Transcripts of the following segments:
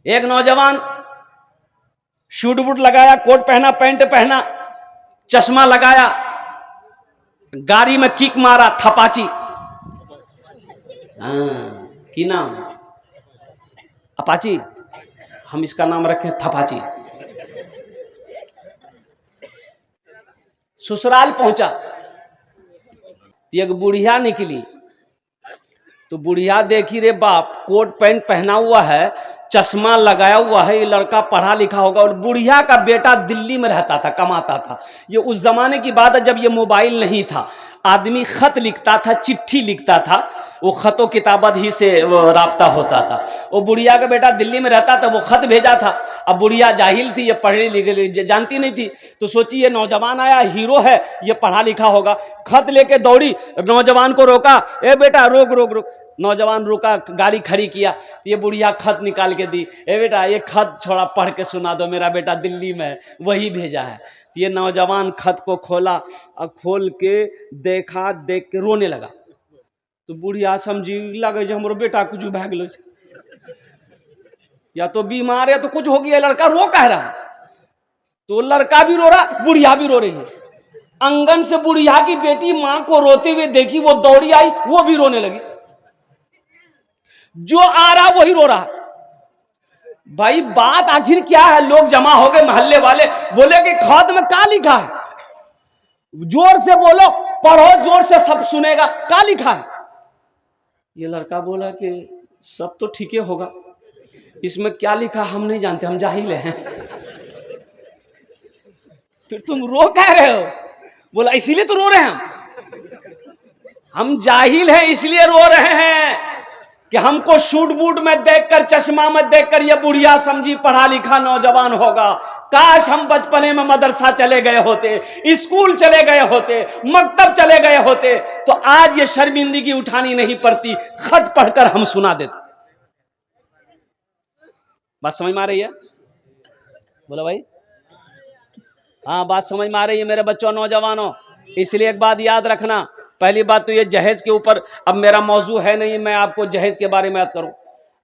एक नौजवान suit boot लगाया, कोट पहना, पैंट पहना, चश्मा लगाया, गाड़ी में किक मारा, थपाची। की नाम अपाची, हम इसका नाम रखें थपाची। ससुराल पहुंचा, एक बुढ़िया निकली। तो बुढ़िया देखी, रे बाप, कोट पैंट पहना हुआ है, चश्मा लगाया हुआ है, ये लड़का पढ़ा लिखा होगा। और बुढ़िया का बेटा दिल्ली में रहता था, कमाता था। ये उस जमाने की बात है जब ये मोबाइल नहीं था। आदमी खत लिखता था, चिट्ठी लिखता था, वो खतों किताबत ही से राब्ता होता था। वो बुढ़िया का बेटा दिल्ली में रहता था, वो खत भेजा था। अब बुढ़िया जाहिल थी, ये पढ़ी लिखी जानती नहीं थी, तो सोची ये नौजवान आया, हीरो है, ये पढ़ा लिखा होगा। खत लेके दौड़ी, नौजवान को रोका, ए बेटा रोक रोक रोक। नौजवान रुका, गाड़ी खड़ी किया, ये बुढ़िया खत निकाल के दी, ए बेटा ये खत छोड़ा पढ़ के सुना दो, मेरा बेटा दिल्ली में वही भेजा है। ये नौजवान खत को खोला और खोल के देखा, देख के रोने लगा। तो बुढ़िया समझी, लगे जो हमारो बेटा कुछ भाग लो, या तो बीमार है तो कुछ हो गया, लड़का रो कह रहा। तो लड़का भी रो रहा, बुढ़िया भी रो रही है। आंगन से बुढ़िया की बेटी मां को रोते हुए देखी, वो दौड़ी आई, वो भी रोने लगी। जो आ रहा वही रो रहा। भाई बात आखिर क्या है? लोग जमा हो गए, मोहल्ले वाले बोले कि खत में क्या लिखा है, जोर से बोलो, पढ़ो जोर से, सब सुनेगा, क्या लिखा है? ये लड़का बोला कि सब तो ठीक ही होगा, इसमें क्या लिखा हम नहीं जानते, हम जाहिल हैं। फिर तुम रो कह रहे हो? बोला इसीलिए तो रो रहे हैं हम जाहिल हैं, इसलिए रो रहे हैं कि हमको शूट बूट में देखकर, चश्मा में देखकर ये बुढ़िया समझी पढ़ा लिखा नौजवान होगा। काश हम बचपने में मदरसा चले गए होते, स्कूल चले गए होते, मकतब चले गए होते, तो आज ये शर्मिंदगी उठानी नहीं पड़ती, खत पढ़कर हम सुना देते। बात समझ में आ रही है? बोलो भाई। हाँ, बात समझ में आ रही है मेरे बच्चों, नौजवानों? इसलिए एक बात याद रखना, पहली बात तो ये जहेज के ऊपर, अब मेरा मौजू है नहीं, मैं आपको जहेज के बारे में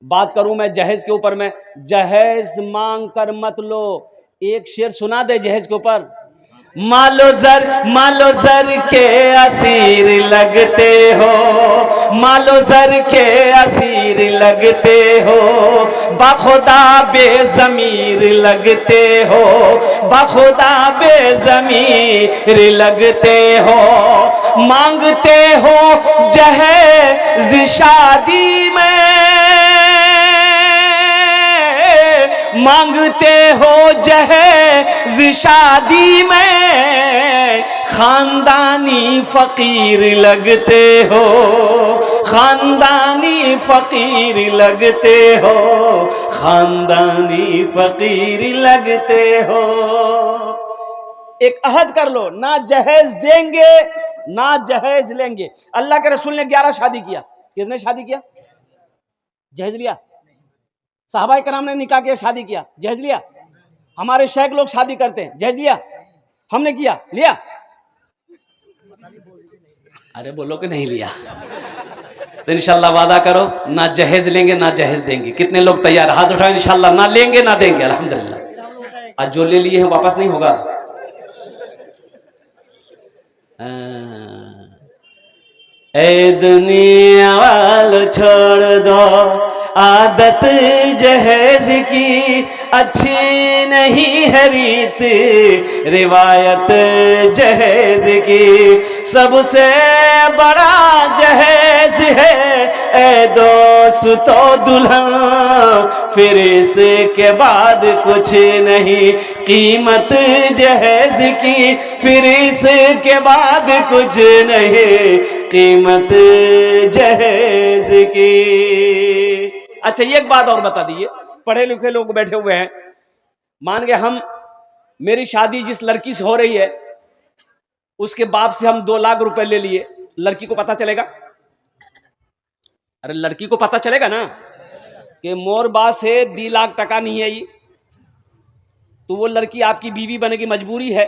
बात करूं मैं जहेज के ऊपर में। जहेज मांग कर मत लो, एक शेर सुना दे जहेज के ऊपर। मालो जर के असीर लगते हो, मालो जर के असीर लगते हो, बखुदा बेजमीर लगते हो, बखुदा बेजमीर लगते हो। मांगते हो जहेज शादी में, मांगते हो जहेज शादी में, खानदानी फकीर लगते हो, खानदानी फकीर लगते हो, खानदानी फकीर लगते हो। एक अहद कर लो, ना जहेज देंगे ना जहेज लेंगे। अल्लाह के रसूल ने 11 शादी किया। किसने शादी किया? जहेज लिया? साहबा कराम ने निकाह किया, शादी किया, जहेज लिया? हमारे शेख लोग शादी करते हैं, जहेज लिया? हमने किया, लिया? अरे बोलो कि नहीं लिया? तो इंशाल्लाह वादा करो, ना जहेज लेंगे ना जहेज देंगे। कितने लोग तैयार? हाथ उठाओ। इंशाल्लाह ना लेंगे ना देंगे। अल्हम्दुलिल्लाह। आज जो ले लिए हैं वापस नहीं होगा। ए दुनिया वालों छोड़ दो आदत जहेज की, अच्छी नहीं है रीत रिवायत जहेज की। सबसे बड़ा जहेज है ए दोस्तों दुल्हन, फिर इसके बाद कुछ नहीं कीमत जहेज की, फिर इसके बाद कुछ नहीं कीमत जहेज की। अच्छा, एक बात और बता दीजिए, पढ़े लिखे लोग बैठे हुए हैं, मान गए हम, मेरी शादी जिस लड़की से हो रही है उसके बाप से हम 2 लाख रुपए ले लिए, लड़की को पता चलेगा? अरे लड़की को पता चलेगा ना कि मोर बात से 2 लाख टका नहीं है ये, तो वो लड़की आपकी बीवी बनने की मजबूरी है।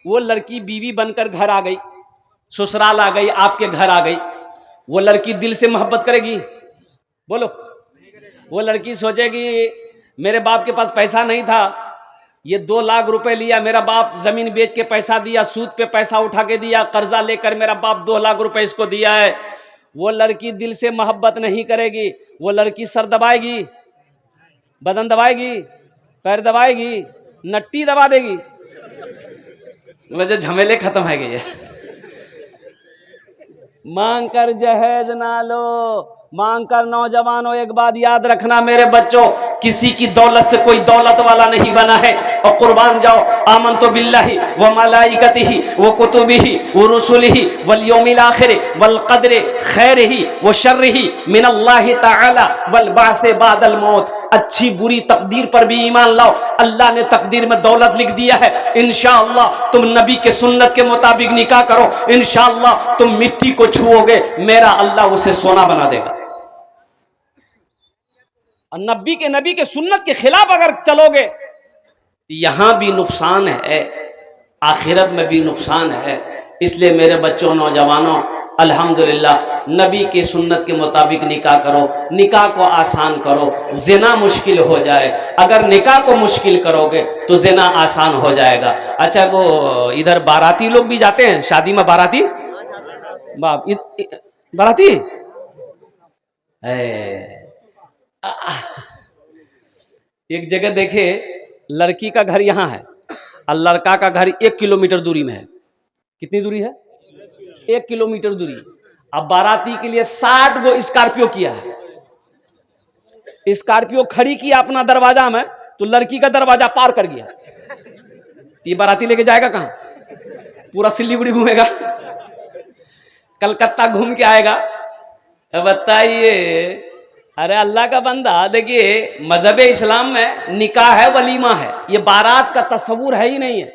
वो लड़की बीवी बनकर घर आ गई, ससुराल आ गई, आपके घर आ गई, वो लड़की दिल से मोहब्बत करेगी? बोलो। वो लड़की सोचेगी मेरे बाप के पास पैसा नहीं था, ये 2 लाख रुपए लिया, मेरा बाप जमीन बेच के पैसा दिया, सूद पे पैसा उठा के दिया, कर्जा लेकर मेरा बाप 2 लाख रुपए इसको दिया है। वो लड़की दिल से मोहब्बत नहीं करेगी, वो लड़की सर दबाएगी, बदन दबाएगी, पैर दबाएगी, नट्टी दबा देगी, वजह झमेले खत्म है गए। मांग कर जहेज ना लो, मांग कर नौजवानों एक बात याद रखना मेरे बच्चों, किसी की दौलत से कोई दौलत वाला नहीं बना है। और कुर्बान जाओ, आमनतु बिल्लाहि व मलाइकतिहि व कुतुबिहि व रुसुलिहि वल यौमिल आखिर वल क़द्रि खैरिहि व शर्रिहि मिनल्लाहि तआला वल बासे बादल मौत। अच्छी बुरी तकदीर पर भी ईमान लाओ। अल्लाह ने तकदीर में दौलत लिख दिया है, इंशाअल्लाह तुम नबी के सुन्नत के मुताबिक निकाह करो, इंशाअल्लाह तुम मिट्टी को छुओगे, मेरा अल्लाह उसे सोना बना देगा। और नबी के सुन्नत के खिलाफ अगर चलोगे तो यहां भी नुकसान है, आखिरत में भी नुकसान है। इसलिए मेरे बच्चों, नौजवानों, अल्हम्दुलिल्लाह नबी के सुन्नत के मुताबिक निकाह करो, निकाह को आसान करो। जिना मुश्किल हो जाए, अगर निकाह को मुश्किल करोगे तो जिना आसान हो जाएगा। अच्छा, वो इधर बाराती लोग भी जाते हैं शादी में, बाराती बाराती एक जगह देखे, लड़की का घर यहां है और लड़का का घर 1 किलोमीटर दूरी में है। कितनी दूरी है? 1 किलोमीटर दूरी। अब बाराती के लिए 60 गो स्कॉर्पियो किया है, स्कॉर्पियो खड़ी किया अपना दरवाजा में, तो लड़की का दरवाजा पार कर गया। तो ये बाराती लेके जाएगा कहां? पूरा सिलीगुड़ी घूमेगा, कलकत्ता घूम के आएगा। बताइए, अरे अल्लाह का बंदा, देखिए मजहब इस्लाम में निकाह है, वलीमा है, ये बारात का तस्वुर है ही नहीं है।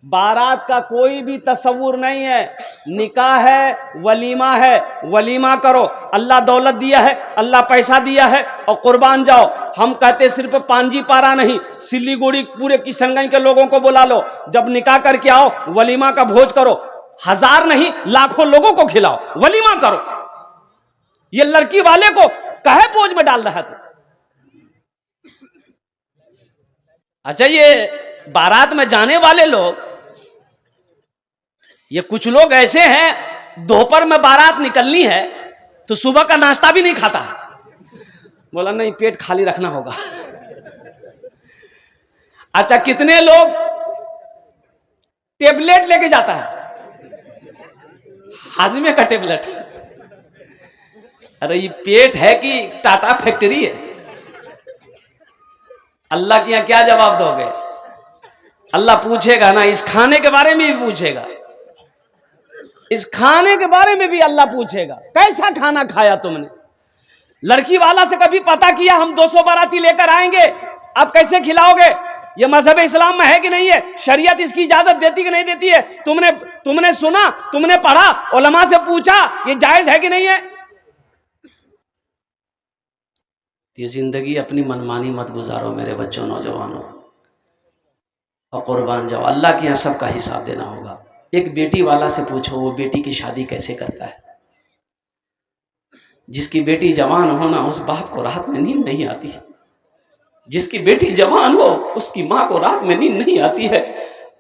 बारात का कोई भी तस्वुर नहीं है, निकाह है, वलीमा है। वलीमा करो, अल्लाह दौलत दिया है, अल्लाह पैसा दिया है, और कुर्बान जाओ। हम कहते सिर्फ पांजी पारा नहीं, सिलीगुड़ी पूरे किशनगंज के लोगों को बुला लो, जब निकाह करके आओ वलीमा का भोज करो, 1000 नहीं लाखों लोगों को खिलाओ, वलीमा करो। ये लड़की वाले को कहे बोझ में डाल रहा था। अच्छा, ये बारात में जाने वाले लोग, ये कुछ लोग ऐसे हैं, दोपहर में बारात निकलनी है तो सुबह का नाश्ता भी नहीं खाता है। बोला नहीं, पेट खाली रखना होगा। अच्छा, कितने लोग टेबलेट लेके जाता है, हाजमे का टेबलेट। अरे ये पेट है कि टाटा फैक्ट्री है? अल्लाह के यहां क्या जवाब दोगे? अल्लाह पूछेगा ना, इस खाने के बारे में भी पूछेगा, इस खाने के बारे में भी अल्लाह पूछेगा, कैसा खाना खाया तुमने? लड़की वाला से कभी पता किया हम 200 बाराती लेकर आएंगे, आप कैसे खिलाओगे? ये मजहब इस्लाम में है कि नहीं है? शरीयत इसकी इजाजत देती कि नहीं देती है? तुमने सुना, तुमने पढ़ा, उलमा से पूछा, ये जायज है कि नहीं है? ये जिंदगी अपनी मनमानी मत गुजारो मेरे बच्चों, नौजवानों, और कुर्बान जाओ। अल्लाह के यहाँ सबका हिसाब देना होगा। एक बेटी वाला से पूछो, वो बेटी की शादी कैसे करता है? जिसकी बेटी जवान हो ना, उस बाप को रात में नींद नहीं आती है। जिसकी बेटी जवान हो, उसकी माँ को रात में नींद नहीं आती है।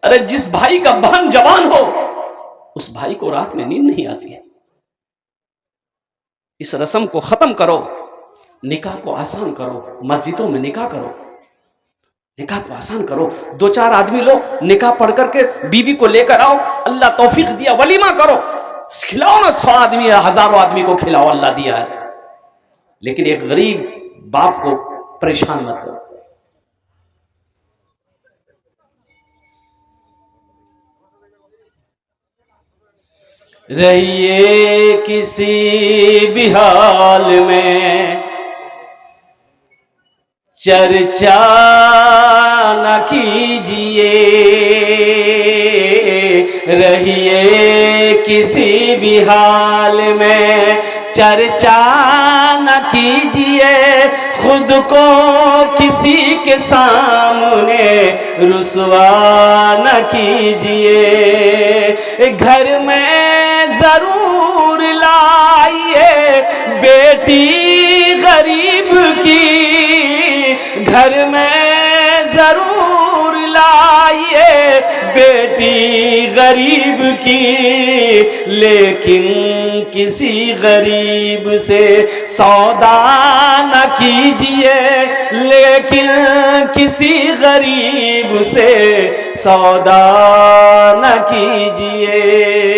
अरे जिस भाई का बहन जवान हो, उस भाई को रात में नींद नहीं आती है। इस रस्म को खत्म करो, निकाह को आसान करो, मस्जिदों में निकाह करो, निकाह को आसान करो। 2-4 आदमी लो, निकाह पढ़ करके बीवी को लेकर आओ, अल्लाह तौफीक दिया, वलीमा करो, खिलाओ ना, 100 आदमी, हजारों आदमी को खिलाओ, अल्लाह दिया है। लेकिन एक गरीब बाप को परेशान मत करो। रहिए किसी भी हाल में, चर्चा न कीजिए, रहिए किसी भी हाल में, चर्चा न कीजिए, खुद को किसी के सामने रुसवा न कीजिए। घर में जरूर लाइए बेटी गरीब की, घर घर में जरूर लाइए बेटी गरीब की, लेकिन किसी गरीब से सौदा न कीजिए, लेकिन किसी गरीब से सौदा न कीजिए।